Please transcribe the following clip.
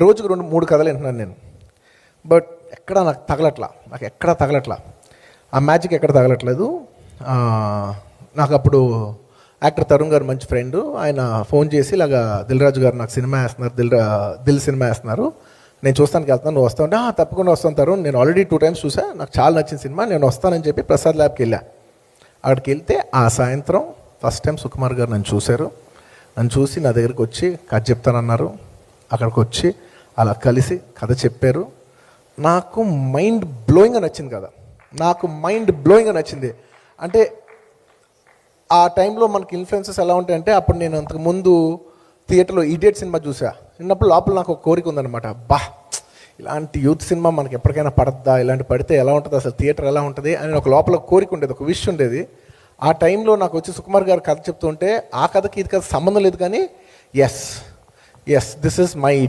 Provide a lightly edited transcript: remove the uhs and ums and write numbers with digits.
రోజుకు 2-3 కథలు వింటున్నాను నేను. బట్ ఎక్కడా తగలట్లా. ఆ మ్యాజిక్ ఎక్కడ తగలట్లేదు. నాకు అప్పుడు యాక్టర్ తరుణ్ గారు మంచి ఫ్రెండ్, ఆయన ఫోన్ చేసి ఇలాగా దిల్ రాజు గారు నాకు సినిమా వేస్తున్నారు, దిల్ సినిమా వేస్తున్నారు, నేను చూస్తానికి వెళ్తాను, నువ్వు వస్తా అంటే తప్పకుండా వస్తాను తరుణ్, నేను ఆల్రెడీ 2 times చూసా, నాకు చాలా నచ్చిన సినిమా, నేను వస్తానని చెప్పి ప్రసాద్ ల్యాబ్కి వెళ్ళా. అక్కడికి వెళ్తే ఆ సాయంత్రం ఫస్ట్ టైం సుకుమార్ గారు నన్ను చూశారు. నన్ను చూసి నా దగ్గరికి వచ్చి కథ చెప్తానన్నారు. అక్కడికి వచ్చి అలా కలిసి కథ చెప్పారు. నాకు మైండ్ బ్లోయింగ్గా నచ్చింది కదా, అంటే ఆ టైంలో మనకి ఇన్ఫ్లుయెన్సెస్ ఎలా ఉంటాయంటే, అప్పుడు నేను అంతకుముందు థియేటర్లో ఇడియట్ సినిమా చూసా. చిన్నప్పుడు లోపల నాకు ఒక కోరిక ఉందన్నమాట, ఇలాంటి యూత్ సినిమా మనకి ఎప్పటికైనా పడద్దా, ఇలాంటి పడితే ఎలా ఉంటుంది, అసలు థియేటర్ ఎలా ఉంటుంది అని ఒక లోపల కోరిక ఉండేది, ఒక విష్ ఉండేది. ఆ టైంలో నాకు వచ్చి సుకుమార్ గారు కథ చెప్తుంటే ఆ కథకి ఇది కథ సంబంధం లేదు, కానీ ఎస్ దిస్ ఇస్ మై